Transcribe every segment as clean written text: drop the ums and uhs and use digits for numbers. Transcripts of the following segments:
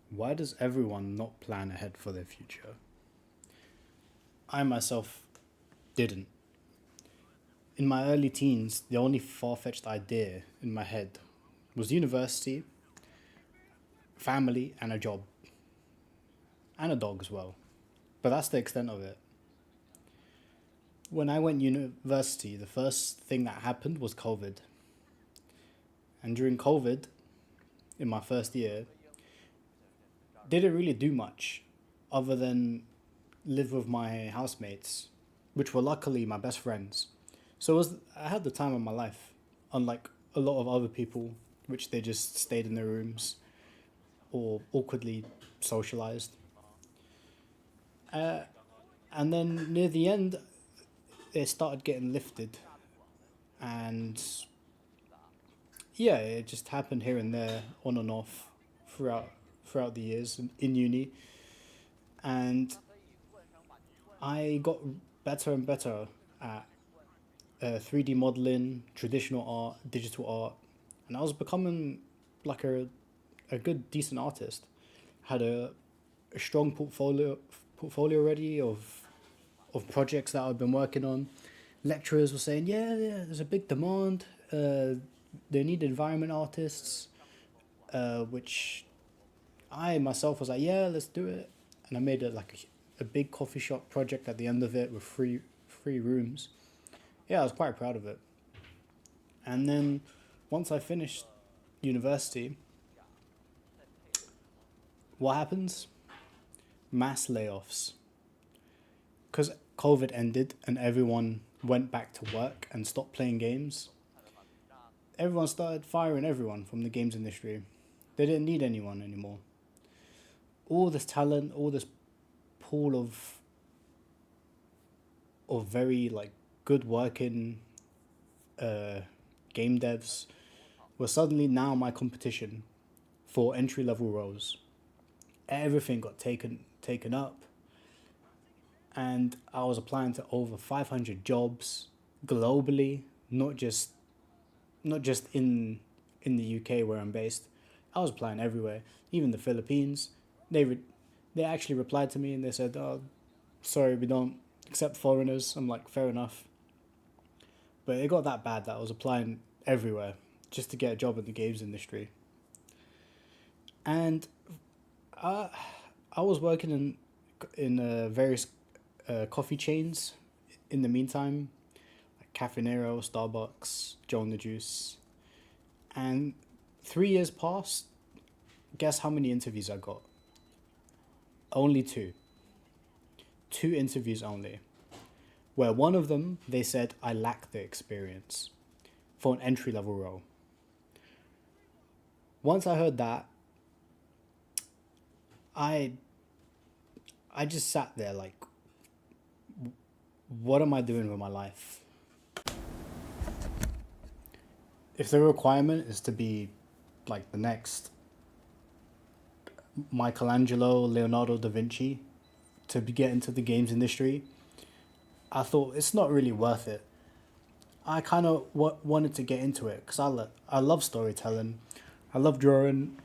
Why does everyone not plan ahead for their future? I myself didn't. In my early teens, the only far fetched idea in my head was university, family, and a job, and a dog as well. But that's the extent of it. When I went university, the first thing that happened was COVID. And during COVID, in my first year, didn't really do much other than live with my housemates, which were luckily my best friends. So I had the time of my life, unlike a lot of other people, which they just stayed in their rooms or awkwardly socialized. Uh, and then near the end, it started getting lifted, and yeah, it just happened here and there, on and off, throughout the years in uni, and I got better and better at 3D modeling, traditional art, digital art, and I was becoming like a good decent artist. Had a strong portfolio already of projects that I've been working on. Lecturers were saying, yeah, there's a big demand. They need environment artists, which I myself was like, yeah, let's do it. And I made it like a big coffee shop project at the end of it with three rooms. Yeah, I was quite proud of it. And then once I finished university, what happens? Mass layoffs. Because COVID ended and everyone went back to work and stopped playing games, everyone started firing everyone from the games industry. They didn't need anyone anymore. All this talent, all this pool of very like good working uh, game devs were suddenly now my competition for entry level roles. Everything got taken up, and I was applying to over 500 jobs globally, not just in the UK where I'm based. I was applying everywhere, even the Philippines. They actually replied to me and they said, "Oh, sorry, we don't accept foreigners." I'm like, fair enough. But it got that bad that I was applying everywhere just to get a job in the games industry. And I I was working in various coffee chains in the meantime, like Cafe Nero, Starbucks, Joe and the Juice. And 3 years passed. Guess how many interviews I got? Only two. Two interviews only. Where one of them, they said I lack the experience for an entry level role. Once I heard that, I I just sat there like, what am I doing with my life? If the requirement is to be like the next Michelangelo, Leonardo da Vinci, to get into the games industry, I thought it's not really worth it. I kind of wanted to get into it because I love storytelling, I love drawing,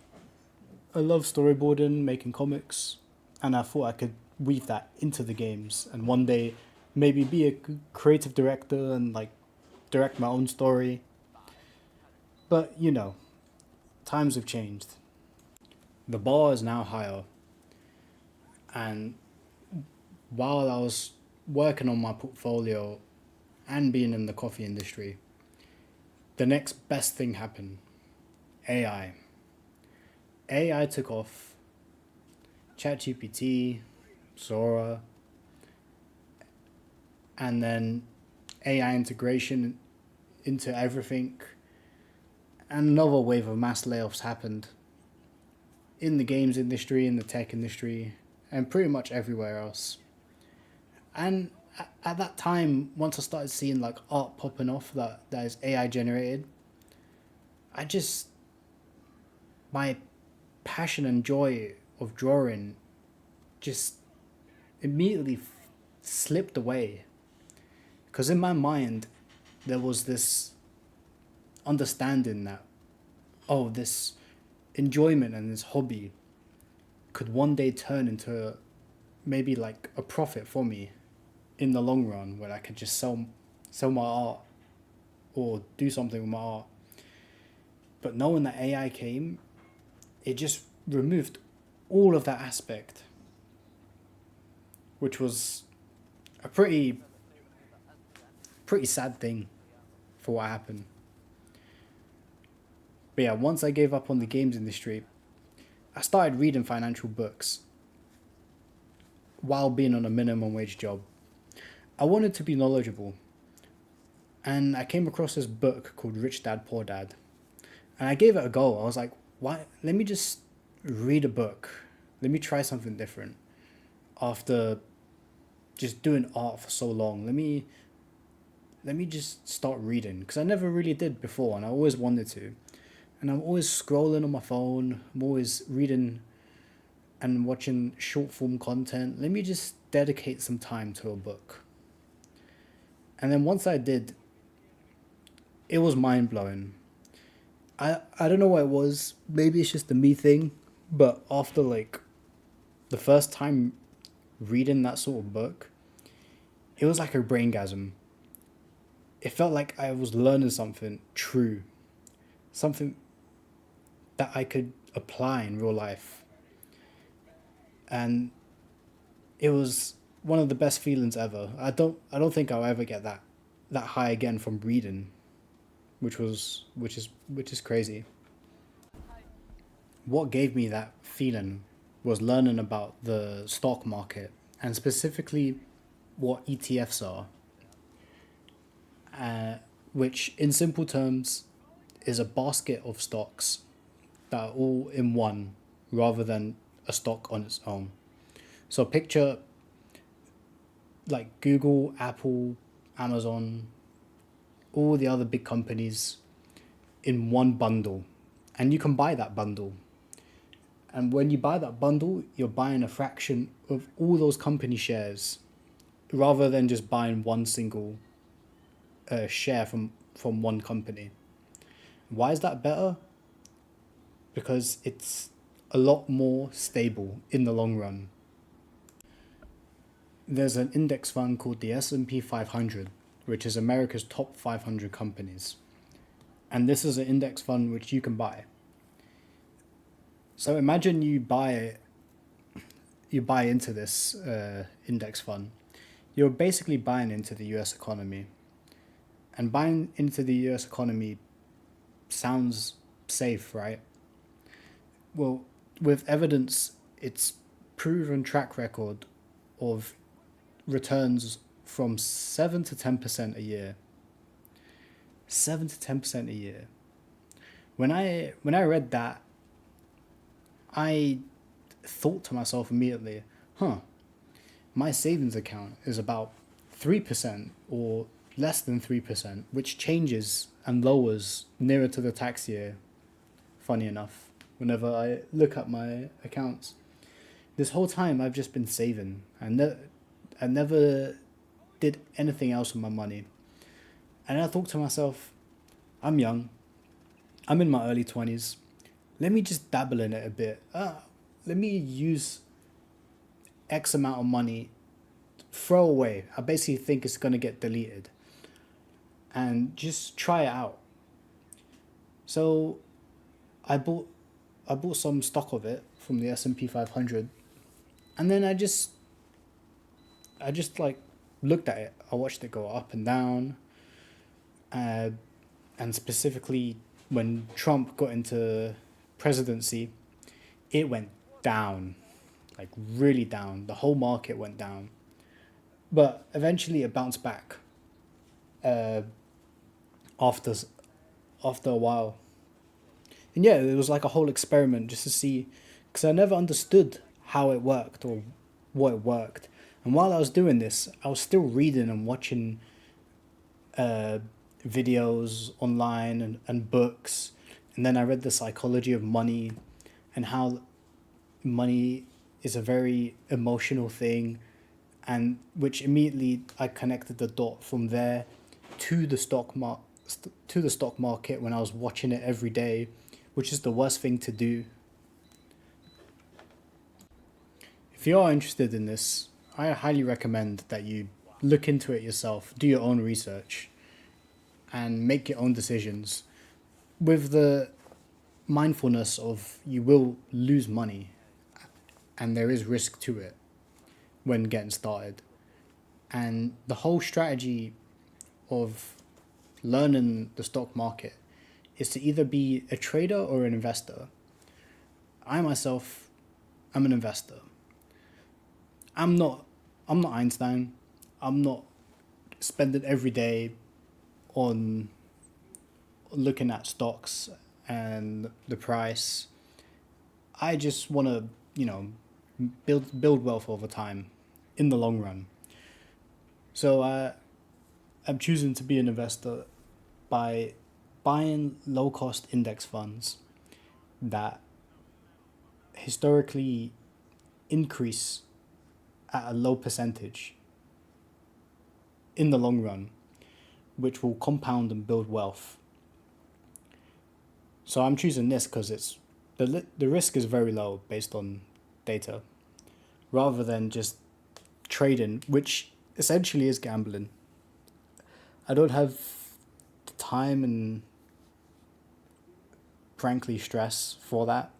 I love storyboarding, making comics, and I thought I could weave that into the games and one day maybe be a creative director and like direct my own story. But times have changed. The bar is now higher, and while I was working on my portfolio and being in the coffee industry, the next best thing happened. AI. AI took off. ChatGPT, Sora, and then AI integration into everything, and another wave of mass layoffs happened in the games industry, in the tech industry, and pretty much everywhere else. And at that time, once I started seeing like art popping off that is AI generated, I just my passion and joy of drawing just immediately slipped away. Because in my mind, there was this understanding that, oh, this enjoyment and this hobby could one day turn into maybe like a profit for me in the long run, where I could just sell my art or do something with my art. But knowing that AI came, it just removed all of that aspect, which was a pretty sad thing for what happened. But yeah, once I gave up on the games industry, I started reading financial books while being on a minimum wage job. I wanted to be knowledgeable, and I came across this book called Rich Dad Poor Dad, and I gave it a go. I was like, why? Let me just read a book. Let me try something different. After just doing art for so long, let me just start reading, because I never really did before, and I always wanted to. And I'm always scrolling on my phone. I'm always reading and watching short form content. Let me just dedicate some time to a book. And then once I did, it was mind blowing. I don't know what it was. Maybe it's just the me thing, but after like the first time reading that sort of book, it was like a braingasm. It felt like I was learning something true, something that I could apply in real life. And it was one of the best feelings ever. I don't think I'll ever get that high again from reading, which is crazy. What gave me that feeling was learning about the stock market, and specifically what ETFs are, uh, which in simple terms is a basket of stocks that are all in one rather than a stock on its own. So picture like Google, Apple, Amazon, all the other big companies in one bundle. And you can buy that bundle. And when you buy that bundle, you're buying a fraction of all those company shares rather than just buying one single share from one company. Why is that better? Because it's a lot more stable in the long run. There's an index fund called the S&P 500, which is America's top 500 companies. And this is an index fund which you can buy. So imagine you buy into this index fund. You're basically buying into the US economy. And buying into the US economy sounds safe, right? Well, with evidence, its proven track record of returns from 7 to 10% a year. 7 to 10% a year. When I read that, I thought to myself immediately, huh, my savings account is about 3% or less than 3%, which changes and lowers nearer to the tax year, funny enough, whenever I look at my accounts. This whole time I've just been saving. I never did anything else with my money. And I thought to myself, I'm young, I'm in my early 20s, let me just dabble in it a bit. Let me use X amount of money, throw away. I basically think it's going to get deleted. And just try it out. So I bought I bought some stock of it from the S&P 500, and then I just like looked at it. I watched it go up and down, uh, and specifically when Trump got into presidency, it went down, like really down. The whole market went down, but eventually it bounced back. Uh, after after a while, and yeah, it was like a whole experiment just to see, because I never understood how it worked or what it worked. And while I was doing this, I was still reading and watching uh, videos online and books. And then I read The Psychology of Money and how money is a very emotional thing, and which immediately I connected the dot from there to the to the stock market when I was watching it every day, which is the worst thing to do. if you are interested in this, I highly recommend that you look into it yourself, do your own research, and make your own decisions with the mindfulness of you will lose money and there is risk to it when getting started. And the whole strategy of learning the stock market is to either be a trader or an investor. I myself am an investor. I'm not Einstein. I'm not spending every day on looking at stocks and the price. I just want to, build wealth over time in the long run. So I'm choosing to be an investor by buying low cost index funds that historically increase at a low percentage in the long run, which will compound and build wealth. So I'm choosing this because it's the risk is very low based on data, rather than just trading, which essentially is gambling. I don't have the time and frankly stress for that.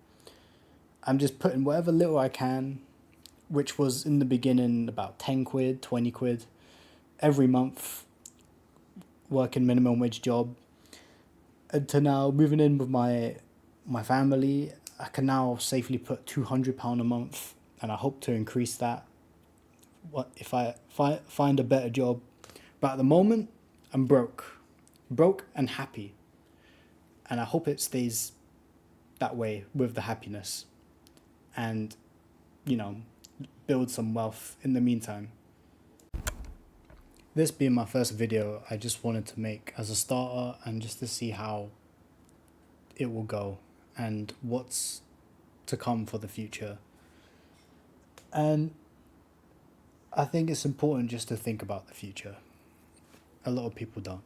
I'm just putting whatever little I can, which was in the beginning about 10 quid, 20 quid every month, working minimum wage job, and to now moving in with my family. I can now safely put £200 a month, and I hope to increase that. What if I find a better job? But at the moment, I'm broke and happy, and I hope it stays that way with the happiness, and build some wealth in the meantime. This being my first video, I just wanted to make as a starter and just to see how it will go and what's to come for the future. And I think it's important just to think about the future. A lot of people don't.